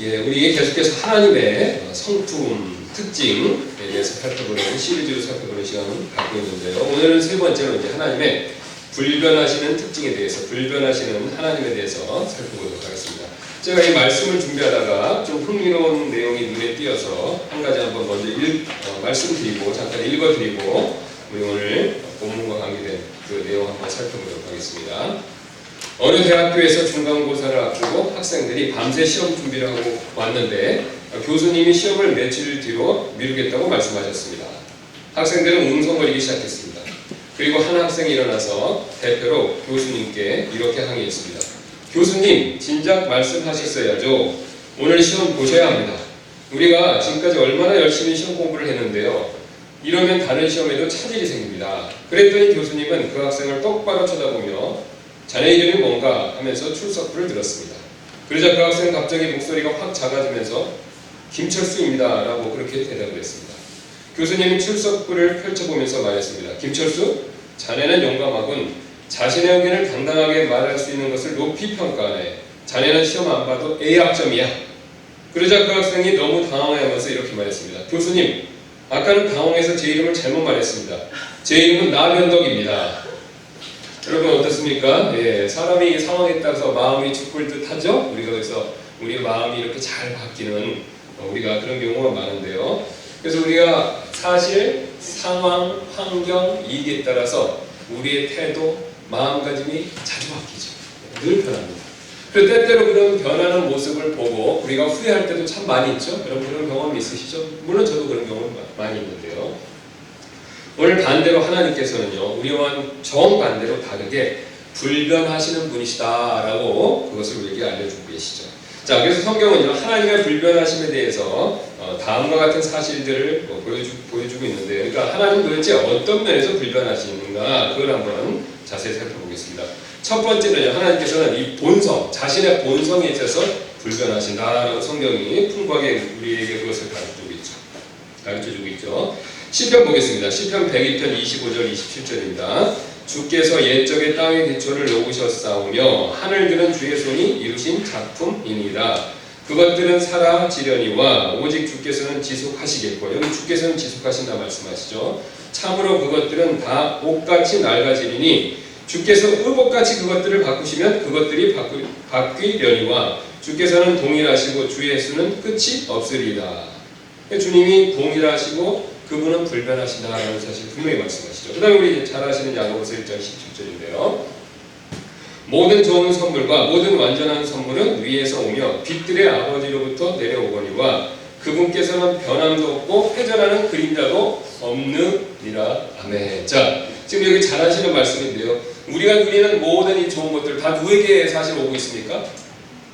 예, 우리 계속해서 하나님의 성품, 특징에 대해서 살펴보는 시리즈로 살펴보는 시간을 갖고 있는데요. 오늘은 세 번째로 이제 하나님의 불변하시는 특징에 대해서, 불변하시는 하나님에 대해서 살펴보도록 하겠습니다. 제가 이 말씀을 준비하다가 좀 흥미로운 내용이 눈에 띄어서 한 가지 한번 먼저 말씀드리고 잠깐 읽어드리고 우리 오늘 본문과 관계된 그 내용 한번 살펴보도록 하겠습니다. 어느 대학교에서 중간고사를 앞두고 학생들이 밤새 시험 준비를 하고 왔는데 교수님이 시험을 며칠 뒤로 미루겠다고 말씀하셨습니다. 학생들은 웅성거리기 시작했습니다. 그리고 한 학생이 일어나서 대표로 교수님께 이렇게 항의했습니다. 교수님, 진작 말씀하셨어야죠. 오늘 시험 보셔야 합니다. 우리가 지금까지 얼마나 열심히 시험 공부를 했는데요. 이러면 다른 시험에도 차질이 생깁니다. 그랬더니 교수님은 그 학생을 똑바로 쳐다보며 자네 이름이 뭔가 하면서 출석부를 들었습니다. 그러자 그 학생은 갑자기 목소리가 확 작아지면서 김철수입니다 라고 그렇게 대답을 했습니다. 교수님은 출석부를 펼쳐보면서 말했습니다. 김철수, 자네는 용감하군. 자신의 의견을 당당하게 말할 수 있는 것을 높이 평가하네. 자네는 시험 안 봐도 A학점이야. 그러자 그 학생이 너무 당황해하면서 이렇게 말했습니다. 교수님, 아까는 당황해서 제 이름을 잘못 말했습니다. 제 이름은 나변덕입니다. 여러분 어떻습니까? 예, 사람이 상황에 따라서 마음이 죽을 듯 하죠? 우리가 그래서 우리 마음이 이렇게 잘 바뀌는 우리가 그런 경우가 많은데요. 그래서 우리가 사실 상황, 환경, 이익에 따라서 우리의 태도, 마음가짐이 자주 바뀌죠. 늘 변합니다. 그리고 때때로 그런 변하는 모습을 보고 우리가 후회할 때도 참 많이 있죠? 여러분 그런 경험이 있으시죠? 물론 저도 그런 경험 많이 있는데요. 오늘 반대로 하나님께서는요, 우리와는 정반대로 다르게 불변하시는 분이시다라고 그것을 우리에게 알려주고 계시죠. 자, 그래서 성경은요, 하나님의 불변하심에 대해서 다음과 같은 사실들을 보여주고 있는데, 그러니까 하나님 도대체 어떤 면에서 불변하시는가, 그걸 한번 자세히 살펴보겠습니다. 첫 번째는요, 하나님께서는 이 본성, 자신의 본성에 있어서 불변하신다라고 성경이 풍부하게 우리에게 그것을 가르쳐주고 있죠. 시편 보겠습니다. 시편 102편 25절 27절입니다. 주께서 옛적의 땅의 기초를 놓으셨사오며 하늘들은 주의 손이 이루신 작품이니이다. 그것들은 사라지려니와 오직 주께서는 지속하시겠고, 여기 주께서는 지속하신다 말씀하시죠. 참으로 그것들은 다 옷같이 낡아지리니 주께서 의복같이 그것들을 바꾸시면 그것들이 바뀌려니와 주께서는 동일하시고 주의 수는 끝이 없으리다. 주님이 동일하시고 그분은 불변하신다라는 사실 분명히 말씀하시죠. 그 다음에 우리 잘 아시는 야고보서 1장 17절인데요. 모든 좋은 선물과 모든 완전한 선물은 위에서 오며 빛들의 아버지로부터 내려오거니와 그분께서는 변함도 없고 회전하는 그림자도 없느니라. 아멘. 자, 지금 여기 잘 아시는 말씀인데요. 우리가 누리는 모든 이 좋은 것들 다 누구에게 사실 오고 있습니까?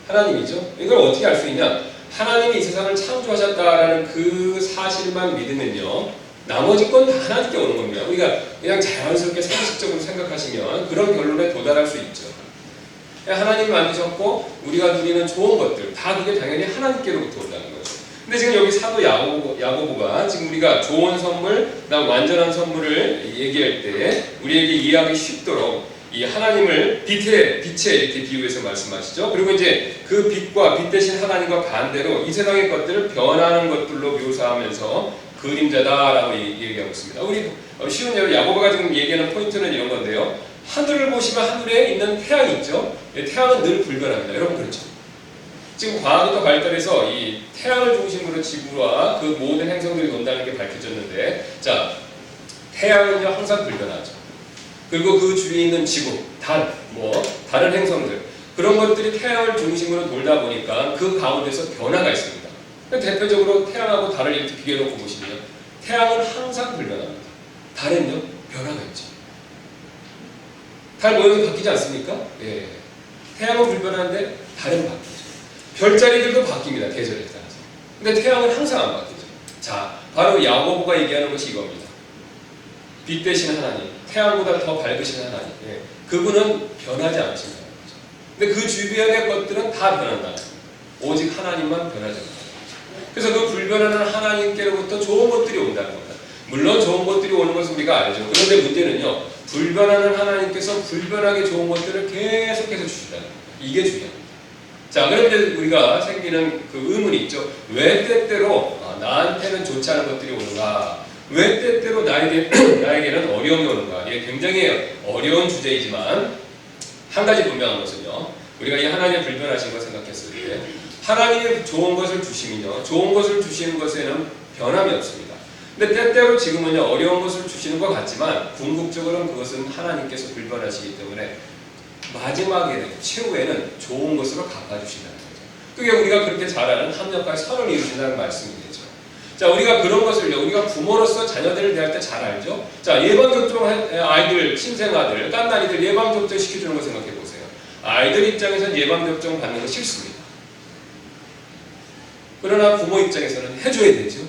하나님이죠. 이걸 어떻게 알 수 있냐? 하나님이 이 세상을 창조하셨다라는 그 사실만 믿으면요, 나머지 건 다 하나님께 오는 겁니다. 우리가 그냥 자연스럽게 상식적으로 생각하시면 그런 결론에 도달할 수 있죠. 하나님이 만드셨고 우리가 누리는 좋은 것들 다 그게 당연히 하나님께로부터 온다는 거죠. 근데 지금 여기 사도 야고보가 지금 우리가 좋은 선물, 그다음 완전한 선물을 얘기할 때 우리에게 이해하기 쉽도록 이 하나님을 빛에 이렇게 비유해서 말씀하시죠. 그리고 이제 그 빛과 빛 대신 하나님과 반대로 이 세상의 것들을 변하는 것들로 묘사하면서 그림자다라고 얘기하고 있습니다. 우리 쉬운 예로 야고보가 지금 얘기하는 포인트는 이런 건데요. 하늘을 보시면 하늘에 있는 태양이 있죠. 태양은 늘 불변합니다. 여러분 그렇죠? 지금 과학이 더 발달해서 이 태양을 중심으로 지구와 그 모든 행성들이 돈다는 게 밝혀졌는데, 자, 태양은요 항상 불변하죠. 그리고 그 주위에 있는 지구, 달, 다른 행성들, 그런 것들이 태양을 중심으로 돌다 보니까 그 가운데서 변화가 있습니다. 대표적으로 태양하고 달을 이렇게 비교해놓고 보시면 태양은 항상 불변합니다. 달은요 변화가 있죠. 달 모양이 바뀌지 않습니까? 예. 태양은 불변한데 달은 바뀌죠. 별자리들도 바뀝니다. 계절에 따라서. 근데 태양은 항상 안 바뀌죠. 자, 바로 야고보가 얘기하는 것이 이겁니다. 빛 대신 하나님, 태양보다 더 밝으신 하나님, 예. 그분은 변하지 않으신다는 거죠. 근데 그 주변의 것들은 다 변한다는 거예요. 오직 하나님만 변하지 않는다. 그래서 그 불변하는 하나님께로부터 좋은 것들이 온다는 겁니다. 물론 좋은 것들이 오는 것은 우리가 알죠. 그런데 문제는요, 불변하는 하나님께서 불변하게 좋은 것들을 계속해서 주신다는 겁니다. 이게 중요합니다. 자, 그럼 이제 우리가 생기는 그 의문이 있죠. 왜 때때로 나한테는 좋지 않은 것들이 오는가? 왜 때때로 나에게는 어려움이 오는가? 이게 굉장히 어려운 주제이지만 한 가지 분명한 것은요. 우리가 이 하나님의 불변하신 걸 생각했을 때 하나님이 좋은 것을 주시면요. 좋은 것을 주시는 것에는 변함이 없습니다. 근데 때때로 지금은요. 어려운 것을 주시는 것 같지만 궁극적으로는 그것은 하나님께서 불변하시기 때문에 마지막에는 최후에는 좋은 것으로 갚아주신다는 거죠. 그게 우리가 그렇게 잘 아는 합력과 선을 이루신다는 말씀이 되죠. 자, 우리가 그런 것을요. 우리가 부모로서 자녀들을 대할 때 잘 알죠. 자, 예방접종 아이들, 신생아들, 깐난이들 예방접종 시켜주는 거 생각해 보세요. 아이들 입장에서는 예방접종 받는 거 싫습니다. 그러나 부모 입장에서는 해줘야 되죠.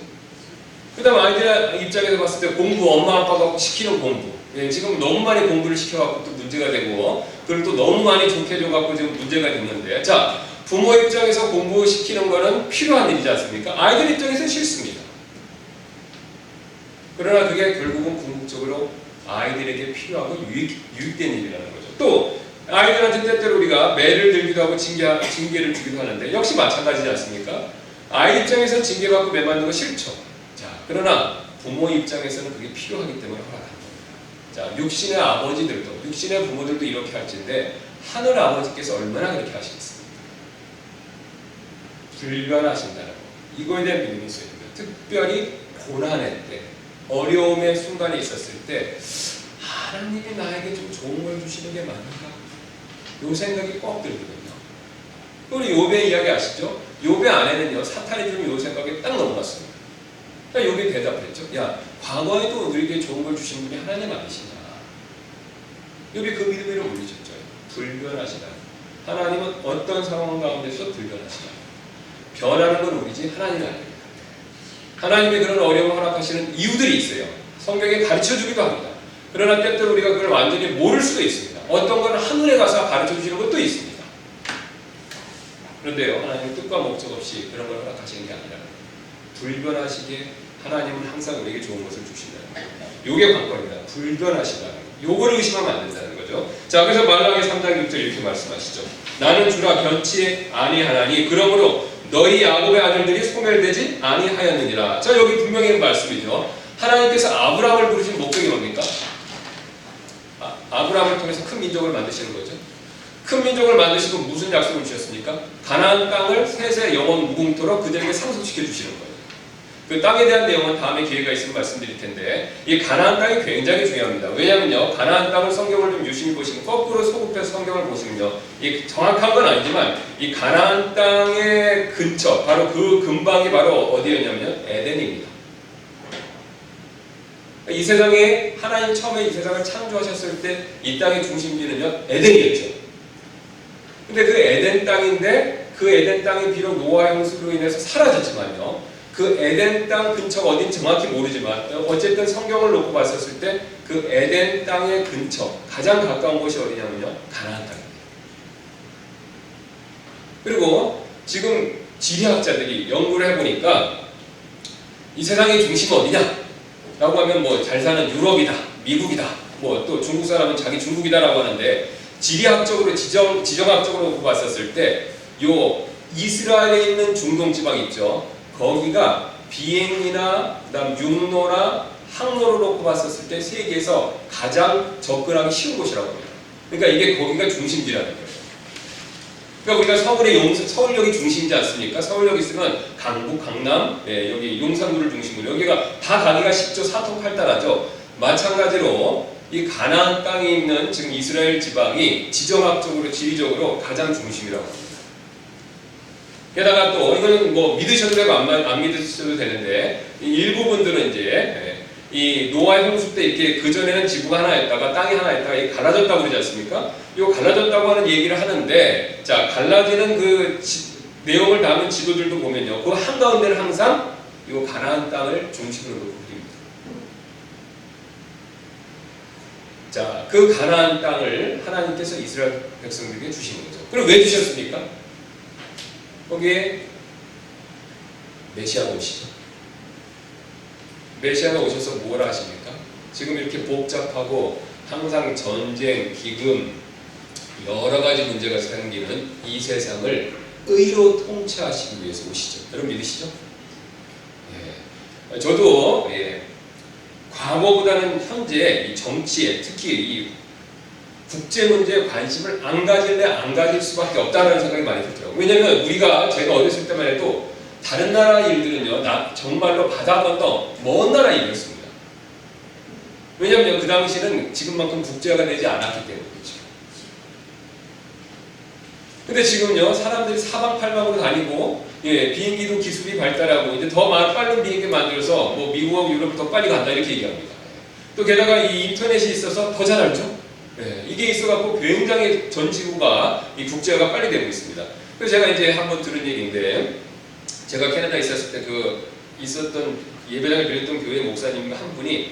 그 다음 아이들 입장에서 봤을 때 공부, 엄마 아빠가 시키는 공부. 예, 지금 너무 많이 공부를 시켜갖고 또 문제가 되고, 그걸 또 너무 많이 좋게 해줘갖고 지금 문제가 됐는데, 자, 부모 입장에서 공부시키는 거는 필요한 일이지 않습니까? 아이들 입장에서는 싫습니다. 그러나 그게 결국은 궁극적으로 아이들에게 필요하고 유익된 일이라는 거죠. 또 아이들한테 때때로 우리가 매를 들기도 하고 징계를 주기도 하는데 역시 마찬가지지 않습니까? 아이 입장에서는 징계받고 매 맞는 거 싫죠. 자, 그러나 부모 입장에서는 그게 필요하기 때문에 허락합니다. 자, 육신의 아버지들도, 육신의 부모들도 이렇게 할지인데 하늘 아버지께서 얼마나 그렇게 하시겠습니까? 불변하신다는 거. 이거에 대한 믿음이 있어야 됩니다. 특별히 고난의 때, 어려움의 순간에 있었을 때 하나님이 나에게 좀 좋은 걸 주시는 게 맞는가? 요 생각이 꼭 들거든요. 우리 욥의 이야기 아시죠? 욥의 아내는요, 사탄이 주는 요 생각에 딱 넘어갔습니다. 그러니까 욥이 대답했죠. 야, 과거에도 우리에게 좋은 걸 주신 분이 하나님 아니시냐? 욥이 그 믿음 위로 올리셨죠. 불변하시다. 하나님은 어떤 상황 가운데서 불변하시다. 변하는 건 우리지 하나님이 아닙니다. 하나님의 그런 어려움을 허락하시는 이유들이 있어요. 성경에 가르쳐주기도 합니다. 그러나 때때로 우리가 그걸 완전히 모를 수도 있습니다. 어떤 건 하늘에 가서 가르쳐주시는 것도 있습니다. 그런데요, 하나님은 뜻과 목적 없이 그런 걸 허락하시는 게 아니라 불변하시게 하나님은 항상 우리에게 좋은 것을 주신다는 거예요. 요게 관건입니다. 불변하시다는 거. 요거를 의심하면 안 된다는 거죠. 자, 그래서 말라기 3장 6절 이렇게 말씀하시죠. 나는 주라 변치 아니하나니 그러므로 너희 야곱의 아들들이 소멸되지 아니하였느니라. 자, 여기 분명히 말씀이죠. 하나님께서 아브라함을 부르신 목적이 뭡니까? 아브라함을 통해서 큰 민족을 만드시는 거죠. 큰 민족을 만드시고 무슨 약속을 주셨습니까? 가나안 땅을 세세 영원 무궁토록 그들에게 상속시켜 주시는 거예요. 그 땅에 대한 내용은 다음에 기회가 있으면 말씀드릴 텐데 이 가나안 땅이 굉장히 중요합니다. 왜냐하면요, 가나안 땅을 성경을 좀 유심히 보시면 거꾸로 소급해서 성경을 보시면요, 이 정확한 건 아니지만 이 가나안 땅의 근처, 바로 그 근방이 바로 어디였냐면요, 에덴입니다. 이 세상에 하나님 처음에 이 세상을 창조하셨을 때 이 땅의 중심지는요, 에덴이었죠. 근데 그 에덴 땅인데 그 에덴 땅이 비록 노아 홍수로 인해서 사라졌지만요, 그 에덴 땅 근처가 어딘지 정확히 모르지만 어쨌든 성경을 놓고 봤었을 때 그 에덴 땅의 근처 가장 가까운 곳이 어디냐면요, 가나안 땅입니다. 그리고 지금 지리학자들이 연구를 해보니까 이 세상의 중심은 어디냐? 라고 하면 뭐 잘 사는 유럽이다, 미국이다, 뭐 또 중국 사람은 자기 중국이다라고 하는데 지리학적으로 지정학적으로 놓고 봤었을 때 요 이스라엘에 있는 중동 지방 있죠. 거기가 비행이나 그다음 육로나 항로로 놓고 봤었을 때 세계에서 가장 접근하기 쉬운 곳이라고 합니다. 그러니까 이게 거기가 중심지라는 거예요. 그러니까 우리가 서울역이 중심이지 않습니까? 서울역 있으면 강북, 강남, 여기 용산구를 중심으로 여기가 다 가기가 쉽죠. 사통팔달하죠. 마찬가지로 이 가나안 땅에 있는 지금 이스라엘 지방이 지정학적으로, 지리적으로 가장 중심이라고 합니다. 게다가 또 이거는 뭐 믿으셔도 되고 안 믿으셔도 되는데 일부 분들은 이제 이 노아의 홍수 때 이렇게 그 전에는 지구가 하나였다가 땅이 하나였다가 갈라졌다고 그러지 않습니까? 이 갈라졌다고 하는 얘기를 하는데, 자, 갈라지는 그 내용을 담은 지도들도 보면요, 그 한가운데는 항상 이 가나안 땅을 중심으로 놓고 그립니다. 자, 그 가나안 땅을 하나님께서 이스라엘 백성들에게 주신 거죠. 그럼 왜 주셨습니까? 거기에 메시아가 오시죠. 메시아가 오셔서 뭘 하십니까? 지금 이렇게 복잡하고 항상 전쟁, 기금, 여러 가지 문제가 생기는 이 세상을 의로 통치하시기 위해서 오시죠. 여러분 믿으시죠? 예. 저도 과거보다는 현재 이 정치에 특히 이 국제 문제에 관심을 안 가질 수밖에 없다는 생각이 많이 들더라고요. 왜냐면 제가 어렸을 때만 해도 다른 나라 일들은요, 정말로 바다 건너 먼 나라 일이었습니다. 왜냐면 그 당시는 지금만큼 국제화가 되지 않았기 때문이죠. 근데 지금요, 사람들이 사방팔방으로 다니고, 비행기도 기술이 발달하고, 이제 더 빠른 비행기 만들어서, 뭐, 미국하고 유럽 더 빨리 간다, 이렇게 얘기합니다. 또 게다가 이 인터넷이 있어서 더 잘 알죠? 이게 있어갖고 굉장히 전 지구가 이 국제화가 빨리 되고 있습니다. 그래서 제가 이제 한번 들은 얘기인데, 제가 캐나다에 있었을 때 있었던 예배당을 빌렸던 교회 목사님 한 분이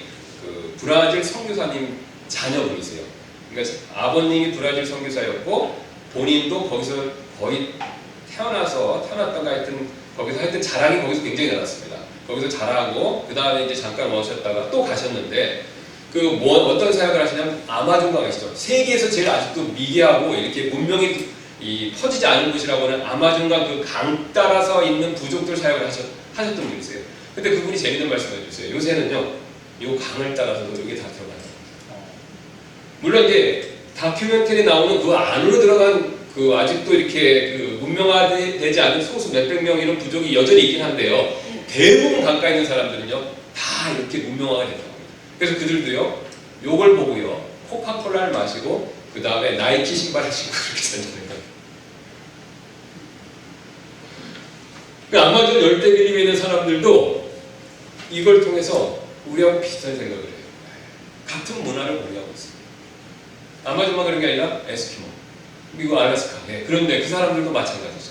브라질 선교사님 자녀분이세요. 그러니까 아버님이 브라질 선교사였고, 본인도 거기서 거의 태어났던가 하여튼 거기서 하여튼 자랑이 거기서 굉장히 많았습니다. 거기서 자라고 그 다음에 이제 잠깐 오셨다가 또 가셨는데 어떤 사역을 하시냐면 아마존강 아시죠? 세계에서 제일 아직도 미개하고 이렇게 문명이 퍼지지 않은 곳이라고는 아마존강 그 강 따라서 있는 부족들 사역을 하셨던 분이세요. 근데 그분이 재밌는 말씀을 해주세요. 요새는요, 요 강을 따라서도 여기 다 들어가요. 물론 이제 다큐멘터리 나오는 그 안으로 들어간 아직도 이렇게 문명화되지 않은 소수 몇백 명 이런 부족이 여전히 있긴 한데요. 대부분 강가에 있는 사람들은요, 다 이렇게 문명화가 됐다고 합니다. 그래서 그들도요, 요걸 보고요, 코카콜라를 마시고 그 다음에 나이키 신발을 신고 그렇게 다니는 거예요. 아마존 열대길림에 있는 사람들도 이걸 통해서 우리하고 비슷한 생각을 해요. 같은 문화를 공유하고 있습니다. 아마존만 그런 게 아니라 에스키모, 미국 알래스카, 그런데 그 사람들도 마찬가지죠.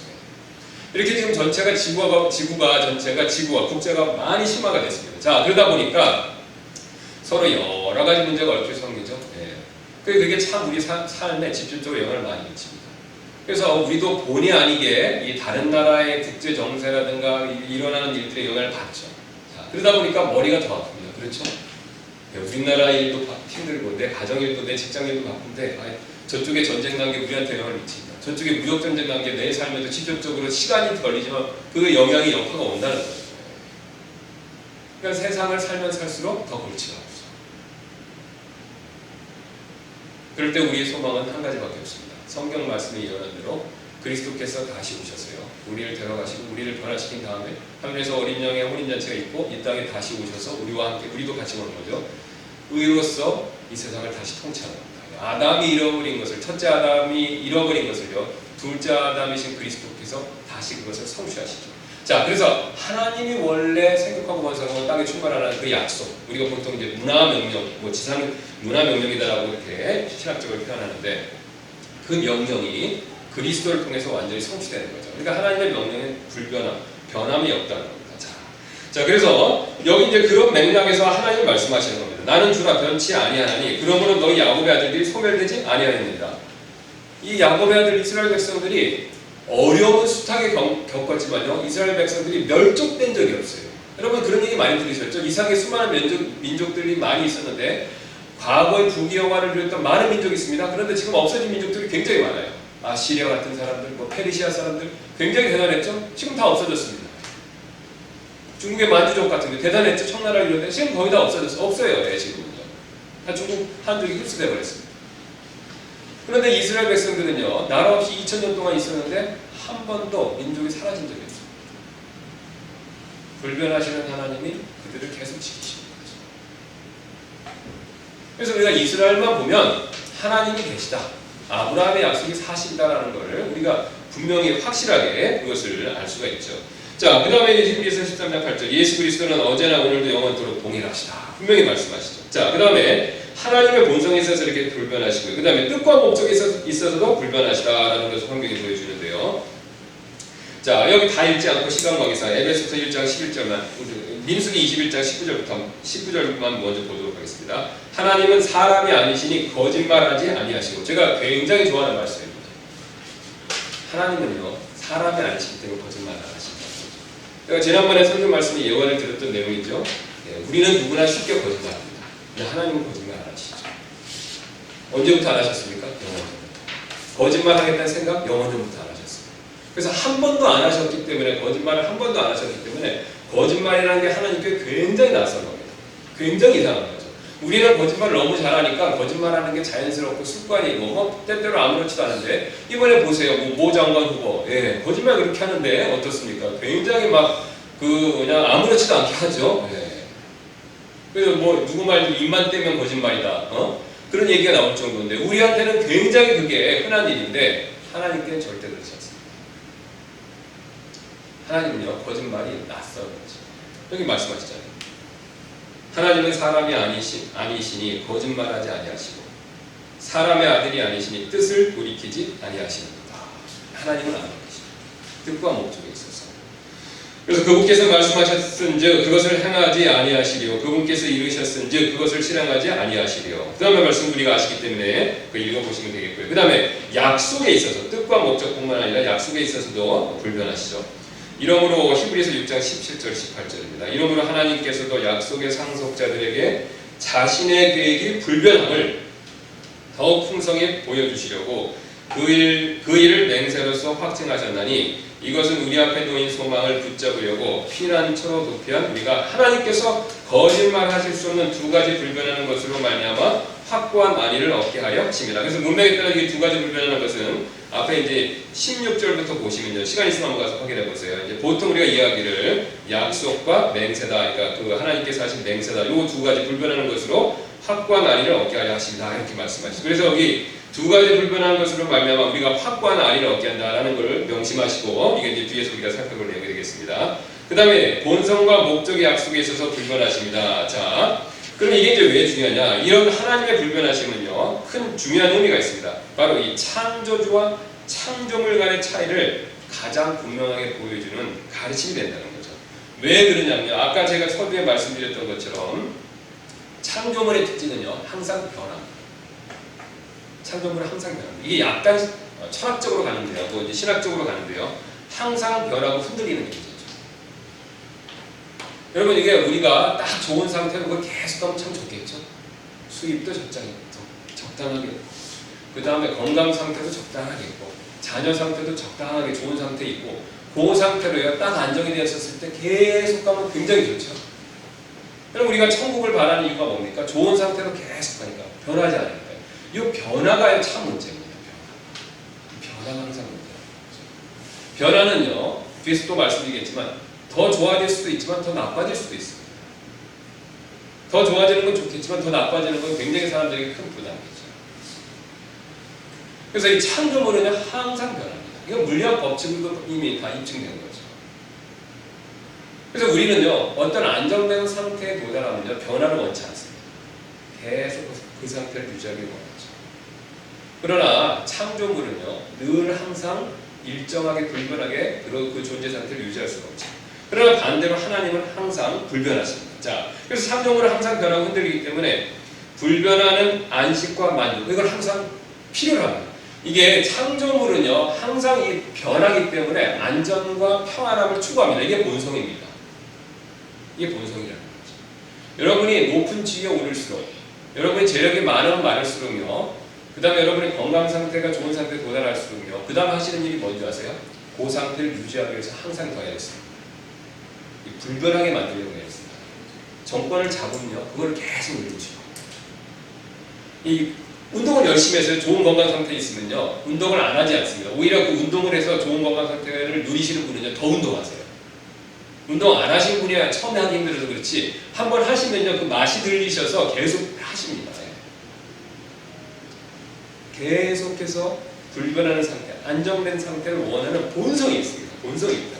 이렇게 지금 지구가 전체가 국제가 많이 심화가 됐습니다. 자, 그러다 보니까 서로 여러 가지 문제가 얽혀 생기죠. 그게 참 우리 삶에 집중적으로 영향을 많이 미칩니다. 그래서 우리도 본의 아니게 이 다른 나라의 국제 정세라든가 일어나는 일들의 영향을 받죠. 자, 그러다 보니까 머리가 더 아픕니다. 그렇죠? 우리나라 일도 힘들고 내 가정 일도 내 직장 일도 바쁜데 저쪽에 전쟁 난 게 우리한테 영향을 미친다. 저쪽에 무역 전쟁 난 게 내 삶에도 직접적으로 시간이 걸리지만 그 영향이 여파가 온다는 거죠. 그러니까 세상을 살면 살수록 더 골치가 아프죠. 그럴 때 우리의 소망은 한 가지밖에 없습니다. 성경 말씀이 예언한 대로 그리스도께서 다시 오셔서요, 우리를 데려가시고 우리를 변화시킨 다음에 하늘에서 어린 양의 혼인잔치가 있고 이 땅에 다시 오셔서 우리와 함께 우리도 같이 오는 거죠. 의로서 이 세상을 다시 통치하는 겁니다. 아담이 잃어버린 것을, 첫째 아담이 잃어버린 것을요, 둘째 아담이신 그리스도께서 다시 그것을 성취하시죠. 자, 그래서 하나님이 원래 생각하고 완성하고 땅에 충만하는 그 약속, 우리가 보통 이제 문화명령, 지상 문화명령이다라고 이렇게 신학적으로 표현하는데, 그 명령이 그리스도를 통해서 완전히 성취되는 거죠. 그러니까 하나님의 명령은 변함이 없다는 겁니다. 자, 그래서 여기 이제 그런 맥락에서 하나님 말씀하시는 겁니다. 나는 주라 변치 아니하나니 그러므로 너희 야곱의 아들들이 소멸되지 아니하였느니라. 이 야곱의 아들 이스라엘 백성들이 어려운 숱하게 겪었지만요, 이스라엘 백성들이 멸족된 적이 없어요. 여러분 그런 얘기 많이 들으셨죠? 이상하게 수많은 민족들이 많이 있었는데 과거에 부귀영화를 누렸던 많은 민족이 있습니다. 그런데 지금 없어진 민족들이 굉장히 많아요. 아시리아 같은 사람들, 페르시아 사람들 굉장히 대단했죠? 지금 다 없어졌습니다. 중국의 만주족 같은 게 대단했죠? 청나라 이런데 지금 거의 다 없어요. 지금은요. 다 중국 한족이 흡수돼 버렸습니다. 그런데 이스라엘 백성들은요, 나라 없이 2000년 동안 있었는데 한 번도 민족이 사라진 적이 없습니다. 불변하시는 하나님이 그들을 계속 지키십니다. 그래서 우리가 이스라엘만 보면 하나님이 계시다, 아브라함의 약속이 사실이다라는 것을 우리가 분명히 확실하게 그것을 알 수가 있죠. 자, 그 다음에 이제 히브리서 13장 8절, 예수 그리스도는 어제나 오늘도 영원토록 동일하시다, 분명히 말씀하시죠. 자, 그 다음에 하나님의 본성에 있어서 이렇게 불변하시고요. 그 다음에 뜻과 목적에 있어서도 불변하시다라는 것을 성경이 보여주는데요. 자, 여기 다 읽지 않고 시간 관계상 에베소서 1장 11절만, 민수기 21장 19절만 먼저 보도록 하겠습니다. 하나님은 사람이 아니시니 거짓말하지 아니하시고, 제가 굉장히 좋아하는 말씀입니다. 하나님은요, 사람이 아니시기 때문에 거짓말 안 하신다. 제가 지난번에 성경 말씀이 예언을 들었던 내용이죠. 우리는 누구나 쉽게 거짓말합니다. 근데 하나님은 거짓말 안 하시죠. 언제부터 안 하셨습니까? 영원 전부터. 거짓말 하겠다는 생각 영원 전부터 안 하셨어요. 그래서 한 번도 안 하셨기 때문에, 거짓말을 한 번도 안 하셨기 때문에 거짓말이라는 게 하나님께 굉장히 낯선 겁니다. 굉장히 이상한 거죠. 우리는 거짓말을 너무 잘하니까 거짓말하는 게 자연스럽고 습관이고 때때로 아무렇지도 않은데, 이번에 보세요. 모 장관 후보, 예, 거짓말 그렇게 하는데 어떻습니까? 굉장히 그냥 아무렇지도 않게 하죠. 예. 그래서 누구 말도 입만 떼면 거짓말이다, 그런 얘기가 나올 정도인데, 우리한테는 굉장히 그게 흔한 일인데 하나님께는 절대 그렇지 않습니다. 하나님은요, 거짓말이 낯선 거죠. 여기 말씀하시잖아요. 하나님은 사람이 아니시니 거짓말하지 아니하시고 사람의 아들이 아니시니 뜻을 돌이키지 아니하시는도다. 하나님은 아는 것이죠. 뜻과 목적에 있어서. 그래서 그분께서 말씀하셨은즉 그것을 행하지 아니하시리요, 그분께서 이루셨은즉 그것을 실행하지 아니하시리요. 그 다음에 말씀 우리가 아시기 때문에 읽어보시면 되겠고요. 그 다음에 약속에 있어서, 뜻과 목적뿐만 아니라 약속에 있어서도 불변하시죠. 이러므로 히브리서 6장 17절 18절입니다. 이러므로 하나님께서도 약속의 상속자들에게 자신의 계획이 불변함을 더욱 풍성히 보여주시려고 그 일을 맹세로서 확증하셨나니, 이것은 우리 앞에 놓인 소망을 붙잡으려고 피난처로 도피한 우리가 하나님께서 거짓말하실 수 없는 두 가지 불변하는 것으로 말미암아 확고한 안위를 얻게 하여 하십니다. 그래서 문맥에 따라 이 두 가지 불변하는 것은 앞에 이제 16절부터 보시면요, 시간 있으면 한번 가서 확인해 보세요. 이제 보통 우리가 이야기를 약속과 맹세다, 그러니까 그 하나님께서 하신 맹세다, 요 두 가지 불변하는 것으로 확고한 안위를 얻게 하려 하십니다, 이렇게 말씀하시죠. 그래서 여기 두 가지 불변하는 것으로 말미암아 우리가 확고한 안위를 얻게 한다라는 것을 명심하시고, 이게 이제 뒤에서 우리가 살펴볼 내용이 되겠습니다. 그 다음에 본성과 목적의 약속에 있어서 불변하십니다. 자, 그럼 이게 이제 왜 중요하냐? 이런 하나님의 불변하심은요, 큰 중요한 의미가 있습니다. 바로 이 창조주와 창조물 간의 차이를 가장 분명하게 보여주는 가르침이 된다는 거죠. 왜 그러냐면요, 아까 제가 서두에 말씀드렸던 것처럼 창조물의 특징은요, 항상 변합니다. 창조물은 항상 변합니다. 이게 약간 철학적으로 가는데요, 뭐 이제 신학적으로 가는데요, 항상 변하고 흔들리는 게 문제죠. 여러분, 이게 우리가 딱 좋은 상태로 그걸 계속 하면 참 좋겠죠. 수입도 적당하게 있고, 그 다음에 건강 상태도 적당하게 있고, 자녀 상태도 적당하게 좋은 상태에 있고, 그 상태로요 딱 안정이 되었을 때 계속 가면 굉장히 좋죠. 그럼 우리가 천국을 바라는 이유가 뭡니까? 좋은 상태로 계속 가니까, 변하지 않으니까. 이 변화가 참 문제입니다. 변화가 항상 문제예요. 변화는요, 뒤에서 또 말씀드리겠지만 더 좋아질 수도 있지만 더 나빠질 수도 있습니다. 더 좋아지는 건 좋겠지만 더 나빠지는 건 굉장히 사람들에게 큰 부담이죠. 그래서 이 창조물은요, 항상 변합니다. 이건 물리학 법칙으로 이미 다 입증된 거죠. 그래서 우리는요, 어떤 안정된 상태에 도달하면요, 변화를 원치 않습니다. 계속 그 상태를 유지하길 원하죠. 그러나 창조물은요, 늘 항상 일정하게 불변하게 그 존재 상태를 유지할 수가 없죠. 그러나 반대로 하나님은 항상 불변하십니다. 자, 그래서 창조물은 항상 변하고 흔들리기 때문에 불변하는 안식과 만족, 이걸 항상 필요로 합니다. 이게 창조물은요, 항상 이 변하기 때문에 안전과 평안함을 추구합니다. 이게 본성입니다. 이게 본성이라는 거죠. 여러분이 높은 지위에 오를수록, 여러분이 재력이 많을수록요, 그 다음에 여러분의 건강 상태가 좋은 상태에 도달할수록요, 그 다음 하시는 일이 뭔지 아세요? 그 상태를 유지하기 위해서 항상 더 해야겠습니다. 불변하게 만들려고 했습니다. 정권을 잡으면요, 그걸 계속 누르시고, 이 운동을 열심히 해서 좋은 건강 상태에 있으면요, 운동을 안 하지 않습니다. 오히려 그 운동을 해서 좋은 건강 상태를 누리시는 분은요, 더 운동하세요. 운동 안 하신 분이야 처음에 하기 힘들어서 그렇지, 한번 하시면요, 그 맛이 들리셔서 계속 하십니다. 계속해서 불변하는 상태, 안정된 상태를 원하는 본성이 있습니다. 본성이 있다.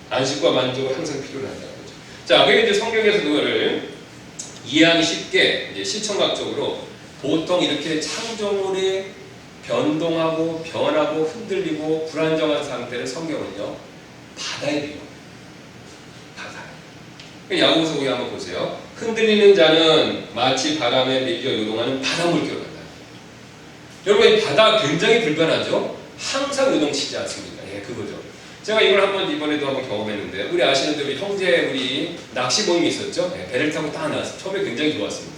안식과 만족을 항상 필요로 한다는 거죠. 자, 그게 이제 성경에서 그거를 이해하기 쉽게 이제 실천학적으로 보통 이렇게 창조물이 변동하고 변하고 흔들리고 불안정한 상태를 성경은요, 바다에 비유합니다. 바다. 야고보서 거기 한번 보세요. 흔들리는 자는 마치 바람에 밀려 요동하는 바닷물결 같다. 여러분, 이 바다 굉장히 불변하죠? 항상 요동치지 않습니까? 예, 그거죠. 제가 이걸 이번에도 한번 경험했는데, 우리 아시는 대로 우리 낚시 모임이 있었죠? 네, 배를 타고 딱 나왔어요. 처음에 굉장히 좋았습니다.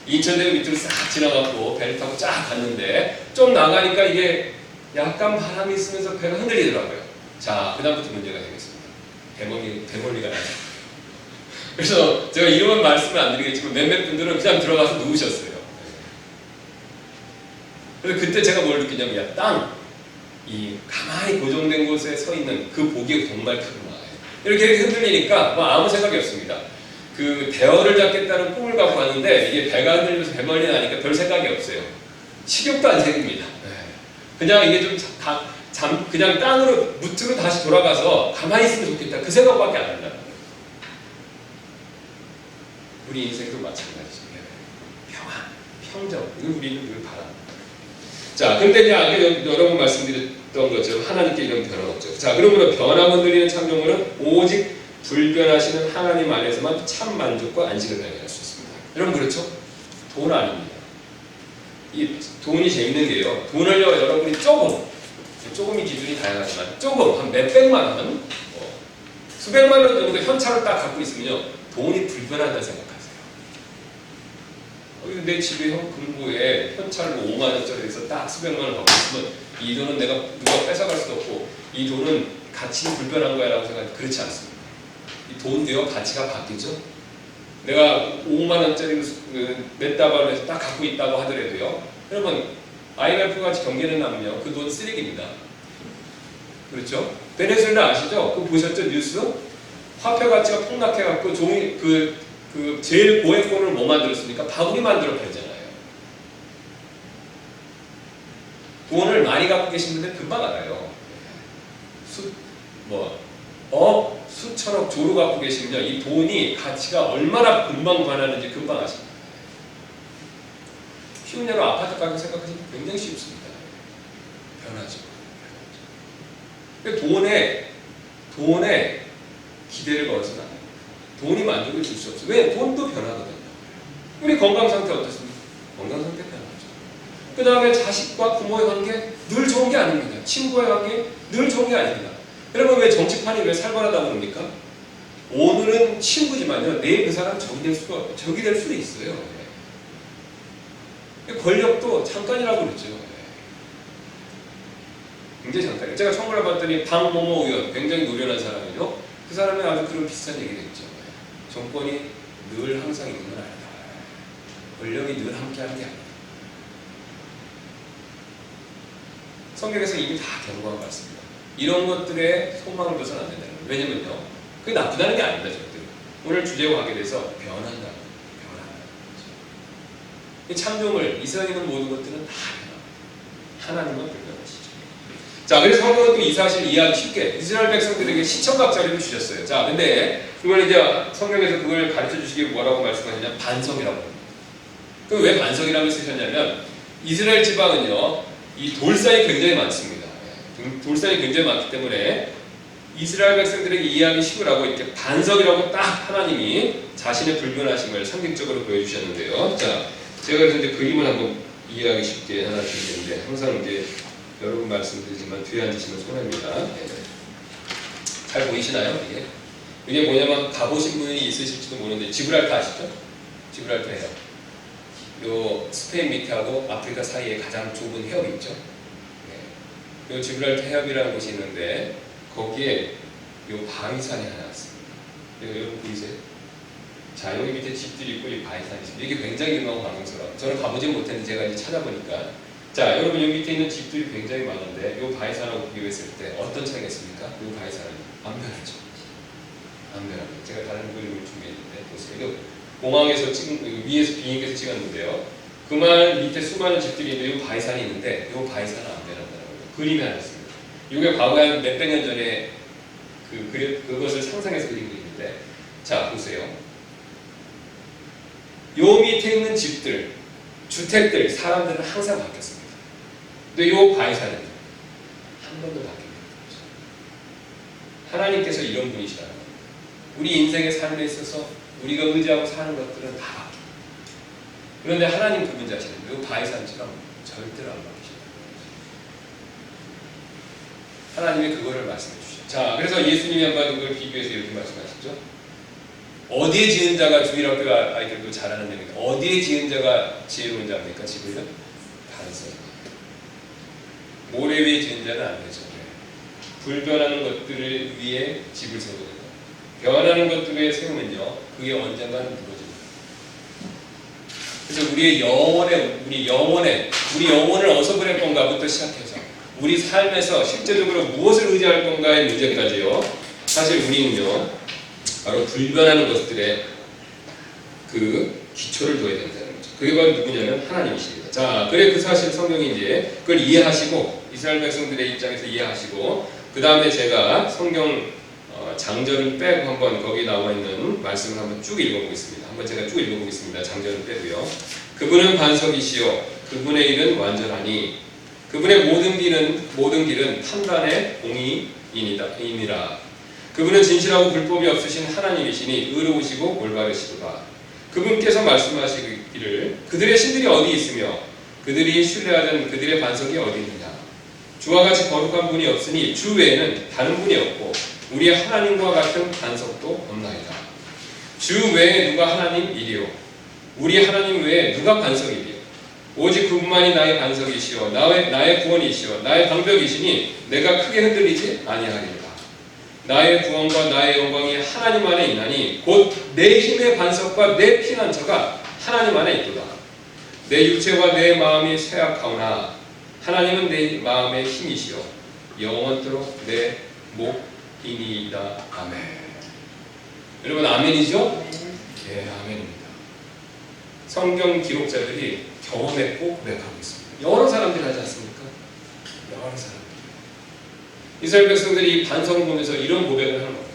인천대교 밑으로 싹 지나가고 배를 타고 쫙 갔는데, 좀 나가니까 이게 약간 바람이 있으면서 배가 흔들리더라고요. 자, 그다음부터 문제가 되겠습니다. 대머리가 나요. 그래서 제가 이름은 말씀을 안 드리겠지만 몇몇 분들은 그냥 들어가서 누우셨어요. 그래서 그때 제가 뭘 느끼냐면, 야, 이 가만히 고정된 곳에 서 있는 그 보기가 정말 크구나. 이렇게 흔들리니까 뭐 아무 생각이 없습니다. 그 대어를 잡겠다는 꿈을 갖고 왔는데 이게 배가 흔들려서 배멀리 나니까 별 생각이 없어요. 식욕도 안 생깁니다. 그냥 이게 좀 그냥 땅으로 무트로 다시 돌아가서 가만히 있으면 좋겠다. 그 생각밖에 안 한다. 우리 인생도 마찬가지죠. 평안, 평정. 이걸 우리는 늘 바랍니다. 자, 근데 이제 아까 여러 번 말씀드렸던 것처럼 하나님께 이런 변화가 없죠. 자, 그러므로 변함을 드리는 창조물은 오직 불변하시는 하나님 안에서만 참 만족과 안식을 발견할 수 있습니다. 여러분 그렇죠? 돈 아닙니다. 이 돈이 재밌는 게요. 돈을 여러분이 조금이 기준이 다양하지만 조금 한 몇백만 원, 수백만 원 정도 현찰을 딱 갖고 있으면요, 돈이 불변한다 생각하세요. 내 집에 금고에 현찰로 5만 원짜리에서 딱 수백만 원 갖고 있으면 이 돈은 내가 누가 뺏어갈 수도 없고 이 돈은 가치는 불변한 거야 라고 생각하면 그렇지 않습니다. 이 돈도요, 가치가 바뀌죠. 내가 5만 원짜리 몇 다발로 해서 딱 갖고 있다고 하더라도요, 여러분 IMF 같이 경계는 나면요, 그 돈 쓰레기입니다. 그렇죠? 베네수엘라 아시죠? 그거 보셨죠? 뉴스? 화폐 가치가 폭락해갖고 종이 그 제일 고액권을 뭐 만들었습니까? 바구니 만들어 팔잖아요. 돈을 많이 갖고 계신 분들 금방 알아요. 수천억 조로 갖고 계시면요, 이 돈이 가치가 얼마나 금방 변하는지 금방 아십니다. 쉬운 예로 아파트 가격 생각하시면 굉장히 쉽습니다. 변하죠. 돈에 기대를 걸어서는 안 돼요. 돈이 만족을 줄 수 없어요. 왜? 돈도 변하거든요. 우리 건강 상태 어떻습니까? 건강 상태 변하죠. 그 다음에 자식과 부모의 관계 늘 좋은 게 아닙니다. 친구의 관계 늘 좋은 게 아닙니다. 여러분 왜 정치판이 왜 살벌하다고 그럽니까? 오늘은 친구지만요, 내일 그 사람 적이 될 수도 있어요. 권력도 잠깐이라고 그랬죠. 굉장히 잠깐이에요. 제가 청구를 봤더니 박모모 의원, 굉장히 노련한 사람이죠. 그 사람이 아주 그런 비슷한 얘기를 했죠. 정권이 늘 항상 있는 건 아니다. 권력이 늘 함께하는 게 아니다. 성경에서 이미 다 경고한 것 같습니다. 이런 것들에 소망을 둬서는 안 된다는 거예요. 왜냐면요, 그게 나쁘다는 게 아닙니다. 절대로. 오늘 주제와 하게 돼서 변한다. 이 창조물, 이스라엘은 모든 것들은 다 변합니다. 하나님만 불변하시죠. 자, 그래서 성경은 또 이 사실 이해하기 쉽게 이스라엘 백성들에게 시청각 자료를 주셨어요. 자, 근데 그걸 이제 성경에서 그걸 가르쳐 주시기 뭐라고 말씀하시냐? 반석이라고 합니다. 그럼 왜 반석이라고 쓰셨냐면 이스라엘 지방은요, 이 돌산이 굉장히 많습니다. 돌산이 굉장히 많기 때문에 이스라엘 백성들에게 이해하기 쉬우라고 이렇게 반석이라고 딱 하나님이 자신의 불변하심을 상징적으로 보여주셨는데요. 자, 제가 그래서 이제 그림을 한번 이해하기 쉽게 하나 드리는데, 항상 이제 여러분 말씀드리지만 뒤에 앉으시면 손해입니다. 잘 보이시나요? 이게 뭐냐면 가보신 분이 있으실지도 모르는데 지브랄터 아시죠? 지브랄터 해협. 요 스페인 밑에하고 아프리카 사이에 가장 좁은 해협이 있죠. 요 지브랄터 해협이라는 곳이 있는데 거기에 요 바위산이 하나 있습니다. 여러분 보이세요? 자, 여기 밑에 집들이 있고 이 바위산이 있습니다. 이게 굉장히 유명한 관광지라고. 저는 가보진 못했는데 제가 이제 찾아보니까, 자, 여러분 여기 밑에 있는 집들이 굉장히 많은데 이 바위산하고 비교했을 때 어떤 차이가 있습니까? 이 바위산은 안 변하죠. 안 변합니다. 제가 다른 그림을 준비했는데 보세요. 공항에서 위에서 비행기에서 찍었는데요. 그만 밑에 수많은 집들이 있는데 이 바위산이 있는데 이 바위산은 안 변한다는 거예요. 그림이 하나 있습니다. 이게 과거에 한 몇백 년 전에 그것을 상상해서 그린 그림인데, 자 보세요. 요 밑에 있는 집들, 주택들, 사람들은 항상 바뀌었습니다. 근데 요 바위산은 한 번도 바뀌지 않습니다. 하나님께서 이런 분이시라는 거예요. 우리 인생의 삶에 있어서 우리가 의지하고 사는 것들은 다 바뀝니다. 그런데 하나님 그분 자신은 요 바위산처럼 절대로 안 바뀌십니다. 하나님이 그거를 말씀해 주시죠. 자, 그래서 예수님이 한번 그걸 비교해서 이렇게 말씀하시죠. 어디에 지은 자가 주일학교 아이들도 잘하는 얘기입니다. 어디에 지은 자가 지혜로운 자입니까? 집을요? 반석. 모래 위에 지은 자는 안 되죠. 불변하는 것들을 위해 집을 세우거든요. 변하는 것들 위해 세우면요, 그게 언젠가는 무너집니다. 그래서 우리 영혼을 어디서 보낼 건가부터 시작해서 우리 삶에서 실제적으로 무엇을 의지할 건가의 문제까지요. 사실 우리는요, 바로 불변하는 것들의 그 기초를 둬야 된다는 거죠. 그게 바로 누구냐면 하나님이십니다. 자, 그래 그 사실 성경이 이제 그걸 이해하시고 이스라엘 백성들의 입장에서 이해하시고 그 다음에 제가 성경 장절을 빼고 한번 거기 나와 있는 말씀을 한번 쭉 읽어보겠습니다. 한번 제가 쭉 읽어보겠습니다. 장절을 빼고요. 그분은 반석이시요 그분의 일은 완전하니 그분의 모든 길은 판단의 공의이니라. 그분은 진실하고 불법이 없으신 하나님이시니 의로우시고 올바르시도다. 그분께서 말씀하시기를 그들의 신들이 어디 있으며 그들이 신뢰하던 그들의 반석이 어디 있느냐. 주와 같이 거룩한 분이 없으니 주 외에는 다른 분이 없고 우리의 하나님과 같은 반석도 없나이다. 주 외에 누가 하나님이리요 우리 하나님 외에 누가 반석이리요. 오직 그분만이 나의 반석이시요 나의 구원이시요 나의 방벽이시니 내가 크게 흔들리지 아니하리라. 나의 구원과 나의 영광이 하나님 안에 있나니 곧 내 힘의 반석과 내 피난처가 하나님 안에 있도다. 내 육체와 내 마음이 쇠약하오나 하나님은 내 마음의 힘이시요 영원토록 내 목이니이다. 아멘. 여러분 아멘이죠? 예, 아멘입니다. 성경 기록자들이 경험했고 고백하고 있습니다. 여러 사람들이 하지 않습니까? 여러 사람들. 이스라엘 백성들이 반성을 보면서 이런 고백을 하는 겁니다.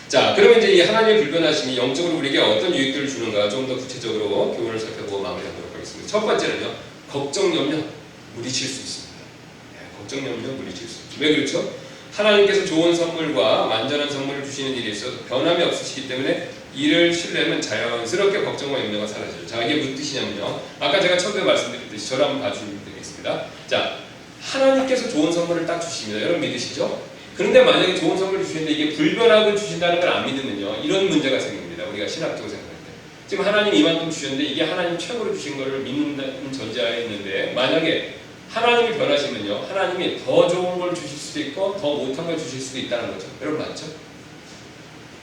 자, 그러면 이제 이 하나님의 불변하심이 영적으로 우리에게 어떤 유익들을 주는가 좀 더 구체적으로 교훈을 살펴보고 마무리하도록 하겠습니다. 첫 번째는요, 걱정, 염려, 무리칠 수 있습니다. 네, 걱정, 염려, 무리칠 수 있죠. 왜 그렇죠? 하나님께서 좋은 선물과 완전한 선물을 주시는 일에 있어서 변함이 없으시기 때문에 이를 신뢰하면 자연스럽게 걱정과 염려가 사라져요. 자, 이게 무슨 뜻이냐면요. 아까 제가 처음에 말씀드렸듯이 저를 한번 봐주시면 되겠습니다. 자, 하나님께서 좋은 선물을 딱 주십니다. 여러분 믿으시죠? 그런데 만약에 좋은 선물을 주시는데 이게 불변하고 주신다는 걸 안 믿으면요. 이런 문제가 생깁니다. 우리가 신학적으로 생각할 때. 지금 하나님 이만큼 주셨는데 이게 하나님 최고로 주신 거를 믿는다는 전제하에 있는데 만약에 하나님이 변하시면요. 하나님이 더 좋은 걸 주실 수도 있고 더 못한 걸 주실 수도 있다는 거죠. 여러분 맞죠?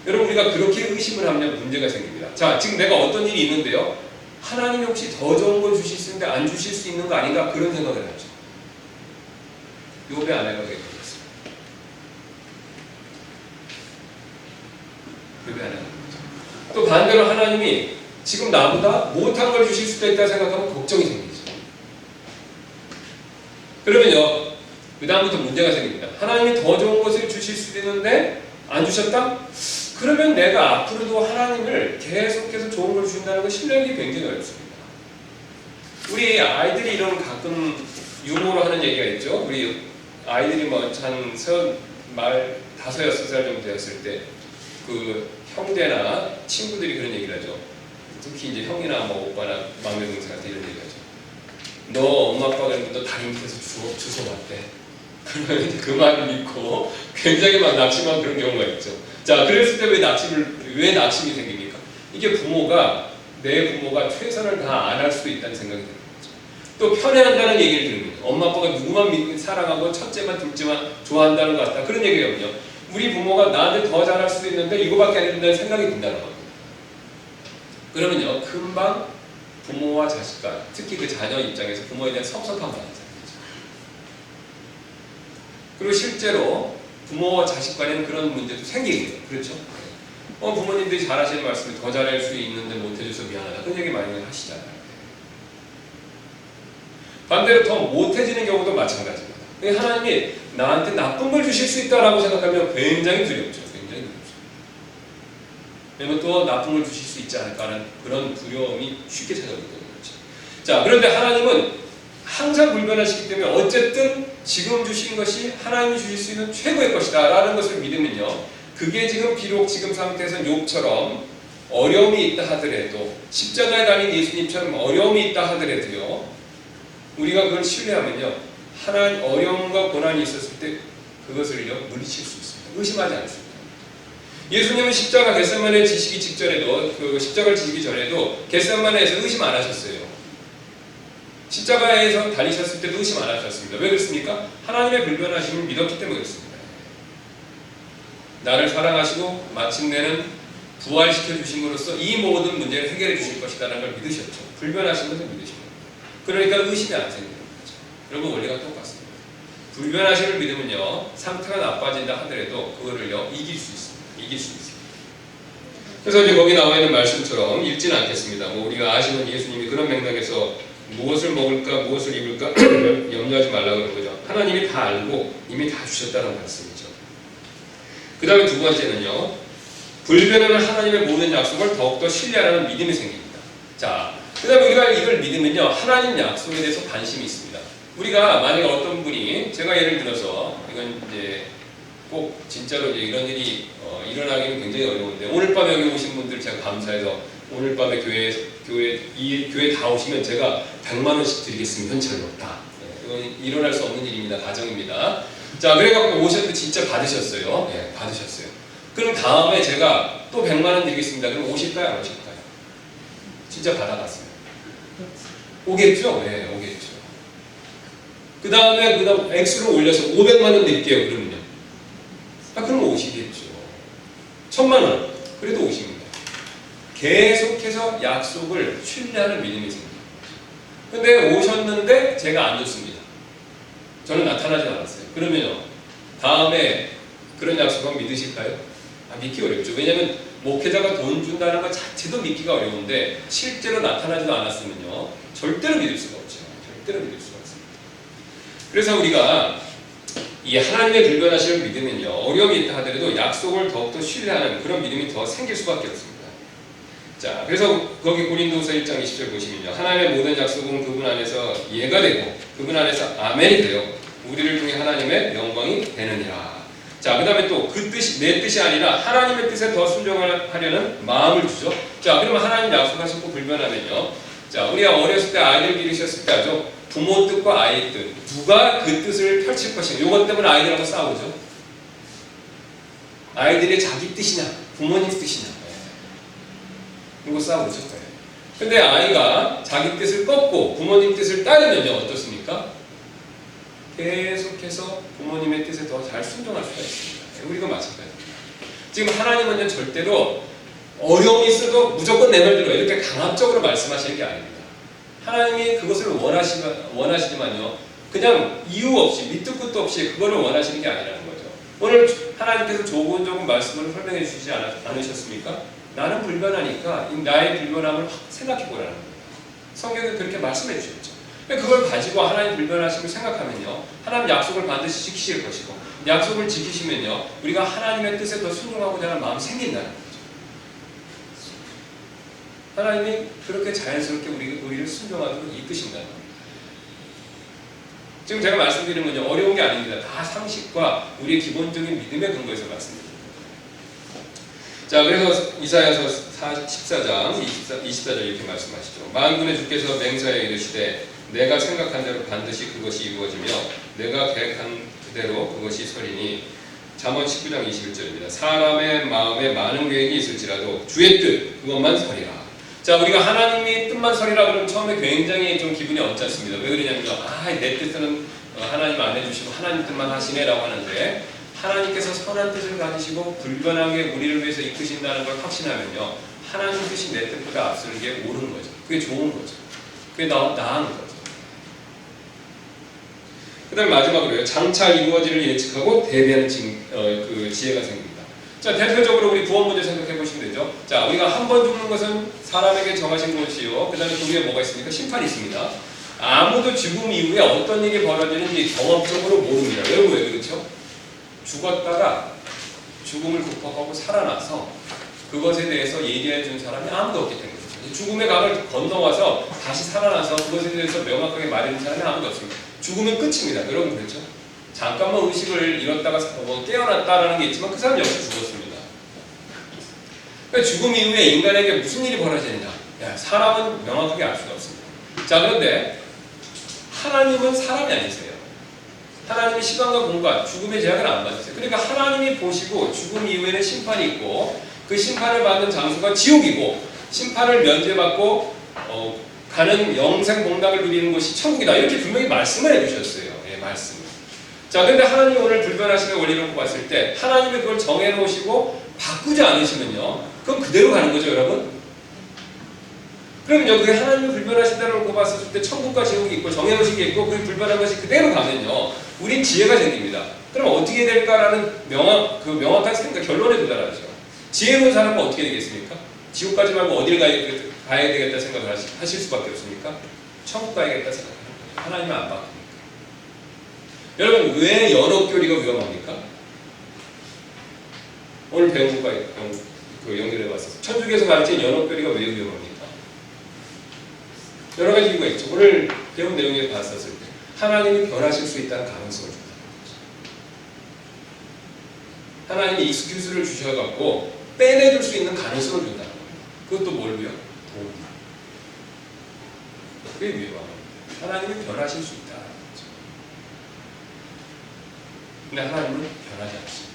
여러분 우리가 그렇게 의심을 하면 문제가 생깁니다. 자, 지금 내가 어떤 일이 있는데요. 하나님이 혹시 더 좋은 걸 주실 수 있는데 안 주실 수 있는 거 아닌가 그런 생각을 하죠. 욥의 아내가 그랬습니다. 욥의 아내가 또 반대로 하나님이 지금 나보다 못한 걸 주실 수도 있다 생각하면 걱정이 생기죠. 그러면요, 그 다음부터 문제가 생깁니다. 하나님이 더 좋은 것을 주실 수도 있는데 안 주셨다? 그러면 내가 앞으로도 하나님을 계속해서 좋은 걸 주신다는 걸 신뢰하기 굉장히 어렵습니다. 우리 아이들이 이런 가끔 유머로 하는 얘기가 있죠. 우리 아이들이 뭐 한 5-6살 정도 되었을 때 그 형제나 친구들이 그런 얘기를 하죠. 특히 이제 형이나 뭐 오빠나 막내 동생한테 이런 얘기를 하죠. 너 엄마 아빠가 너 다리 밑에서 주워왔대. 그러면 이제 그 말을 믿고 굉장히 막 낙심한 그런 경우가 있죠. 자, 그랬을 때 왜 낙심이 생깁니까? 이게 내 부모가 최선을 다 안 할 수도 있다는 생각이 드는 거죠. 또 편애한다는 얘기를 들으면 엄마 아빠가 누구만 사랑하고 첫째만 둘째만 좋아한다는 것 같다. 그런 얘기거든요. 우리 부모가 나한테 더 잘할 수도 있는데 이거밖에 안 해준다는 생각이 든다는 겁니다. 그러면요, 금방 부모와 자식과 특히 그 자녀 입장에서 부모에 대한 섭섭함을 하는 거죠. 그리고 실제로 부모와 자식 간에는 그런 문제도 생기고요. 그렇죠? 부모님들이 잘하시는 말씀을 더 잘할 수 있는데 못해줘서 미안하다. 그런 얘기 많이 하시잖아요. 반대로 더 못해지는 경우도 마찬가지입니다. 하나님이 나한테 나쁜 걸 주실 수 있다라고 생각하면 굉장히 두렵죠. 굉장히 두렵죠. 왜냐면 또 나쁜 걸 주실 수 있지 않을까 하는 그런 두려움이 쉽게 찾아오기 때문이죠. 자, 그런데 하나님은 항상 불변하시기 때문에 어쨌든 지금 주신 것이 하나님이 주실 수 있는 최고의 것이다 라는 것을 믿으면요. 그게 비록 지금 상태에서는 욥처럼 어려움이 있다 하더라도 십자가에 달린 예수님처럼 어려움이 있다 하더라도요. 우리가 그걸 신뢰하면요. 하나님 어려움과 고난이 있었을 때 그것을요 물리칠 수 있습니다. 의심하지 않습니다. 예수님은 십자가 겟세마네 지시기 직전에도 그 십자가를 지시기 전에도 겟세마네에서 의심 안 하셨어요. 십자가에서 달리셨을 때도 의심 안 하셨습니다. 왜 그렇습니까? 하나님의 불변하심을 믿었기 때문에 그렇습니다. 나를 사랑하시고 마침내는 부활시켜 주심으로써 이 모든 문제를 해결해 주실 것이라는 걸 믿으셨죠. 불변하신 것을 믿으신 겁니다. 그러니까 의심이 안 생기는 거죠. 여러분 원리가 똑같습니다. 불변하심을 믿으면요, 상태가 나빠진다 하더라도 그거를요 이길 수 있습니다. 이길 수 있습니다. 그래서 이제 거기 나와 있는 말씀처럼 읽지는 않겠습니다. 뭐 우리가 아시는 예수님이 그런 맥락에서 무엇을 먹을까, 무엇을 입을까 염려하지 말라고 그런 거죠. 하나님이 다 알고 이미 다 주셨다는 말씀이죠. 그 다음에 두 번째는요, 불변하는 하나님의 모든 약속을 더욱더 신뢰하는 믿음이 생깁니다. 자, 그 다음에 우리가 이걸 믿으면요, 하나님 약속에 대해서 관심이 있습니다. 우리가 만약에 어떤 분이, 제가 예를 들어서 이건 이제 꼭 진짜로 이제 이런 일이 일어나기는 굉장히 어려운데, 오늘 밤에 여기 오신 분들 제가 감사해서 오늘 밤에 교회 다 오시면 제가 100만 원씩 드리겠습니다. 현찰로 다. 이건 일어날 수 없는 일입니다. 가정입니다. 자, 그래갖고 오셨는데 진짜 받으셨어요. 예, 받으셨어요. 그럼 다음에 제가 또 100만 원 드리겠습니다. 그럼 오실까요? 안 오실까요? 진짜 받아갔어요. 오겠죠? 네, 오겠죠. 그 다음에 액수를 올려서 500만 원 드릴게요. 그러면요. 그럼 오시겠죠. 1000만 원. 그래도 오십니다. 계속해서 약속을 신뢰하는 믿음이 생깁니다. 근데 오셨는데 제가 안 줬습니다. 저는 나타나지 않았어요. 그러면요, 다음에 그런 약속은 믿으실까요? 믿기 어렵죠. 왜냐하면 목회자가 돈 준다는 것 자체도 믿기가 어려운데 실제로 나타나지도 않았으면요, 절대로 믿을 수가 없죠. 절대로 믿을 수가 없습니다. 그래서 우리가 이 하나님의 불변하심을 믿으면요, 어려움이 있다 하더라도 약속을 더욱더 신뢰하는 그런 믿음이 더 생길 수밖에 없습니다. 자, 그래서 거기 고린도서 1장 20절 보시면요, 하나님의 모든 약속은 그분 안에서 예가 되고 그분 안에서 아멘이 되어 우리를 통해 하나님의 영광이 되느니라. 자, 그 다음에 또 그 뜻이 내 뜻이 아니라 하나님의 뜻에 더 순종하려는 마음을 주죠. 자, 그러면 하나님 약속하셨고 불변하면요, 자, 우리가 어렸을 때 아이들 기르셨을 때 하죠. 부모 뜻과 아이 뜻, 누가 그 뜻을 펼칠 것인가, 요것 때문에 아이들하고 싸우죠. 아이들이 자기 뜻이냐 부모님 뜻이냐, 이거 싸우죠. 근데 아이가 자기 뜻을 꺾고 부모님 뜻을 따르면요, 어떻습니까? 계속해서 부모님의 뜻에 더 잘 순종할 수가 있습니다. 우리가 마찬가지입니다. 지금 하나님은 절대로 어려움이 있어도 무조건 내 말대로 이렇게 강압적으로 말씀하시는 게 아닙니다. 하나님이 그것을 원하시지만요, 그냥 이유 없이 밑도 끝도 없이 그거를 원하시는 게 아니라는 거죠. 오늘 하나님께서 조금 말씀을 설명해 주시지 않으셨습니까? 나는 불변하니까 나의 불변함을 생각해 보라는 거예요. 성경에 그렇게 말씀해 주셨죠. 그걸 가지고 하나님 불변하심을 생각하면요, 하나님 약속을 반드시 지키실 것이고, 약속을 지키시면요, 우리가 하나님의 뜻에 더 순종하고자 하는 마음이 생긴다는 거죠. 하나님이 그렇게 자연스럽게 우리를 순종하도록 이끄신다는 겁니다. 지금 제가 말씀드리는 건요, 어려운 게 아닙니다. 다 상식과 우리의 기본적인 믿음의 근거에서 말씀드립니다. 자, 그래서 이사야서 14장 24절 이렇게 말씀하시죠. 만군의 주께서 맹세하여 이르시되 내가 생각한 대로 반드시 그것이 이루어지며 내가 계획한 그대로 그것이 서리니. 잠언 19장 21절입니다. 사람의 마음에 많은 계획이 있을지라도 주의 뜻 그것만 서리라. 자, 우리가 하나님의 뜻만 서리라 그러면 처음에 굉장히 좀 기분이 언짢습니다. 왜 그러냐면요, 내 뜻은 하나님 안 해주시고 하나님 뜻만 하시네라고 하는데, 하나님께서 선한 뜻을 가지시고 불변하게 우리를 위해서 이끄신다는 걸 확신하면요, 하나님 뜻이 내 뜻보다 앞서는 게 옳은 거죠. 그게 좋은 거죠. 그게 나은 거죠. 그 다음에 마지막으로요, 장차 이루어지를 예측하고 대비하는 지혜가 생깁니다. 자, 대표적으로 우리 구원 문제 생각해 보시면 되죠. 자, 우리가 한 번 죽는 것은 사람에게 정하신 것이요, 그 다음에 그 위에 뭐가 있습니까? 심판이 있습니다. 아무도 죽음 이후에 어떤 일이 벌어지는지 경험적으로 모릅니다. 왜 그렇죠? 죽었다가 죽음을 극복하고 살아나서 그것에 대해서 얘기해 준 사람이 아무도 없기 때문이죠. 죽음의 강을 건너와서 다시 살아나서 그것에 대해서 명확하게 말해준 사람이 아무도 없습니다. 죽으면 끝입니다. 여러분 그렇죠? 잠깐만 의식을 잃었다가 깨어났다라는 게 있지만 그 사람 역시 죽었습니다. 그러니까 죽음 이후에 인간에게 무슨 일이 벌어지느냐, 사람은 명확하게 알 수가 없습니다. 자, 그런데 하나님은 사람이 아니세요. 하나님이 시간과 공간, 죽음의 제약을 안 받으세요. 그러니까 하나님이 보시고 죽음 이후에는 심판이 있고, 그 심판을 받는 장소가 지옥이고, 심판을 면제받고 가는 영생 복락을 누리는 곳이 천국이다. 이렇게 분명히 말씀을 해주셨어요. 예, 말씀. 자, 근데 하나님이 오늘 불변하심의 원리를 봤을 때 하나님이 그걸 정해놓으시고 바꾸지 않으시면요, 그럼 그대로 가는 거죠, 여러분? 그러면요, 그게 하나님이 불변하신다는 걸 봤을 때 천국과 지옥이 있고 정해놓으신 게 있고 그게 불변한 것이 그대로 가면요, 우린 지혜가 생깁니다. 그럼 어떻게 될까라는 명확한 생각, 결론에 도달하죠. 지혜로운 사람은 어떻게 되겠습니까? 지옥까지 말고 어디를 가야 되겠다 생각을 하실 수밖에 없습니까? 천국 가야겠다 생각하는 거죠. 하나님은 안 바뀝니까? 여러분, 왜 연옥교리가 위험합니까? 오늘 배운 것과 연결해 봤어요. 천주교에서 가르친 연옥교리가 왜 위험합니까? 여러 가지 이유가 있죠. 오늘 배운 내용에 봤었을 때 하나님이 변하실 수 있다는 가능성을 준다는 거죠. 하나님이 익스큐즈를 주셔갖고 빼내줄 수 있는 가능성을 준다는 거예요. 그것도 뭘로요? 돈. 그게 위험합니다. 하나님이 변하실 수 있다. 근데 하나님은 변하지 않습니다.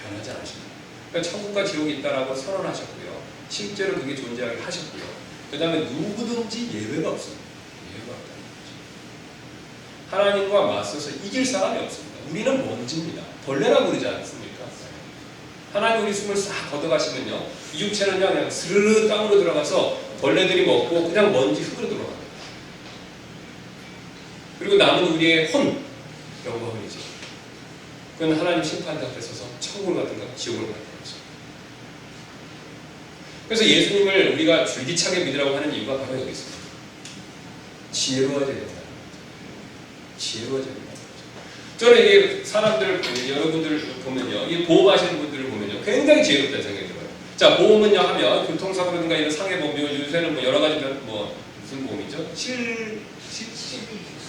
변하지 않으십니다. 그러니까 천국과 지옥이 있다라고 선언하셨고요. 실제로 그게 존재하게 하셨고요. 그 다음에 누구든지 예외가 없습니다. 예외가 없다는 거죠. 하나님과 맞서서 이길 사람이 없습니다. 우리는 먼지입니다. 벌레라고 그러지 않습니까? 하나님 우리 숨을 싹 걷어가시면요, 이 육체는 그냥 스르르 땅으로 들어가서 벌레들이 먹고 그냥 먼지 흙으로 들어갑니다. 그리고 남은 우리의 혼, 영광이죠. 그건 하나님 심판대 앞에 서서 천국을 가든가 지옥을 가든가 하죠. 그래서 예수님을 우리가 줄기차게 믿으라고 하는 이유가 바로 여기 있습니다. 지혜로워져야 된다는 거죠. 지혜로워져야 된다는 거죠. 저는 이게 사람들, 여러분들 보면요, 이 보험하시는 분들을 보면요, 굉장히 지혜롭다는 생각이 들어요. 자, 보험은요 하면 교통사고라든가 이런 상해보험, 요새는 뭐 여러 가지 무슨 보험이죠?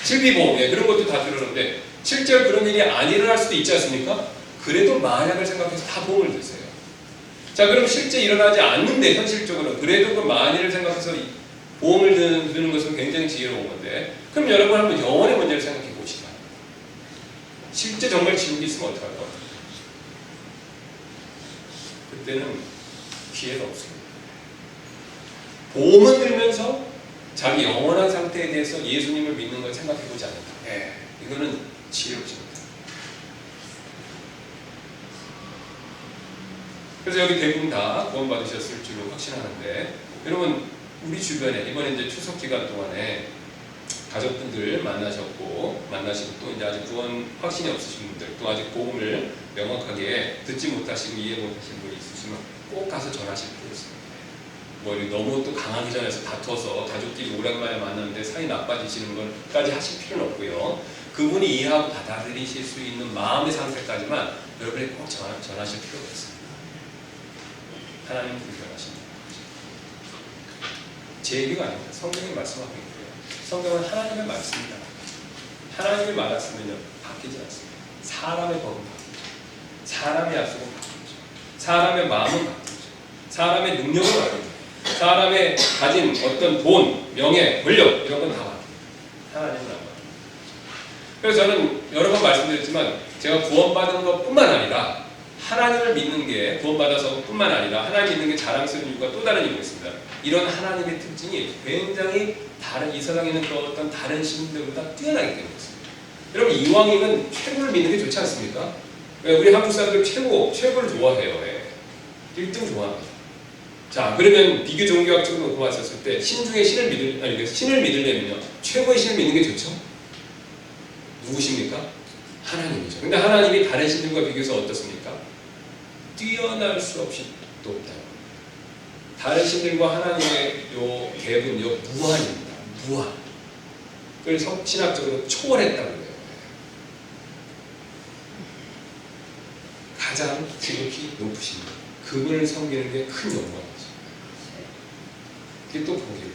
실비보험, 예, 그런 것도 다 들었는데 실제로 그런 일이 안 일어날 수도 있지 않습니까? 그래도 만약을 생각해서 다 보험을 드세요. 자, 그럼 실제 일어나지 않는데 현실적으로 그래도 그 만일을 생각해서 보험을 드는 것은 굉장히 지혜로운 건데, 그럼 여러분 한번 영혼의 문제를 생각해 보시다. 실제 정말 지옥이 있으면 어떡할 것 같아요? 그때는 기회가 없습니다. 보험을 들면서 자기 영원한 상태에 대해서 예수님을 믿는 걸 생각해보지 않는다. 예, 이거는 지혜롭지 못합니다. 그래서 여기 대부분 다 구원받으셨을 줄로 확신하는데, 여러분 우리 주변에 이번에 이제 추석 기간 동안에 가족분들 만나시고 또 이제 아직 구원 확신이 없으신 분들, 또 아직 복음을 명확하게 듣지 못하시고 이해 못하신 분이 있으시면 꼭 가서 전하실 필요 있습니다. 뭐 너무 또 강하기 전에서 다퉈서 가족끼리 오랜만에 만났는데 사이 나빠지시는 것까지 하실 필요는 없고요. 그분이 이해하고 받아들이실 수 있는 마음의 상태까지만 여러분이 꼭 전하실 필요가 있습니다. 하나님은 불변하십니다. 제 얘기가 아닙니다. 성경이 말씀하고 있고요. 성경은 하나님의 말씀입니다. 하나님이 말았으면요, 바뀌지 않습니다. 사람의 법은 바뀌죠. 사람의 약속은 바뀌죠. 사람의 마음은 바뀌죠. 사람의 능력은 바뀌죠. 사람의 가진 어떤 돈, 명예, 권력 이런 건 다 바뀝니다. 하나님은 안 바뀝니다. 그래서 저는 여러 번 말씀드렸지만 제가 구원받은 것뿐만 아니라 하나님을 믿는 게 구원받아서 뿐만 아니라 하나님 믿는 게 자랑스러운 이유가 또 다른 이유가 있습니다. 이런 하나님의 특징이 굉장히 이 세상에 있는 어떤 다른 신들보다 뛰어나기 때문이었습니다. 여러분 이왕이면 최고를 믿는 게 좋지 않습니까? 우리 한국 사람들 최고를 좋아해요. 1등 좋아합니다. 자, 그러면 비교 종교학적으로 놓고 봤었을 때 신을 믿으려면요, 최고의 신을 믿는 게 좋죠? 누구십니까? 하나님이죠. 근데 하나님이 다른 신들과 비교해서 어떻습니까? 뛰어날 수 없이 높다. 다른 신들과 하나님의 요 갭은요, 무한입니다. 무한. 그래서 신학적으로 초월했다고 해요. 가장 지극히 높으신 분. 그분을 섬기는 게 큰 영광이죠. 그게 또 복이에요.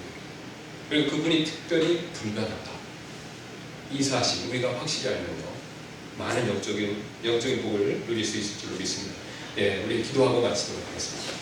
그리고 그분이 특별히 불변하다. 이 사실 우리가 확실히 알면요, 많은 영적인 복을 누릴 수 있을 줄로 믿습니다. 예, 우리 기도하고 마치도록 하겠습니다.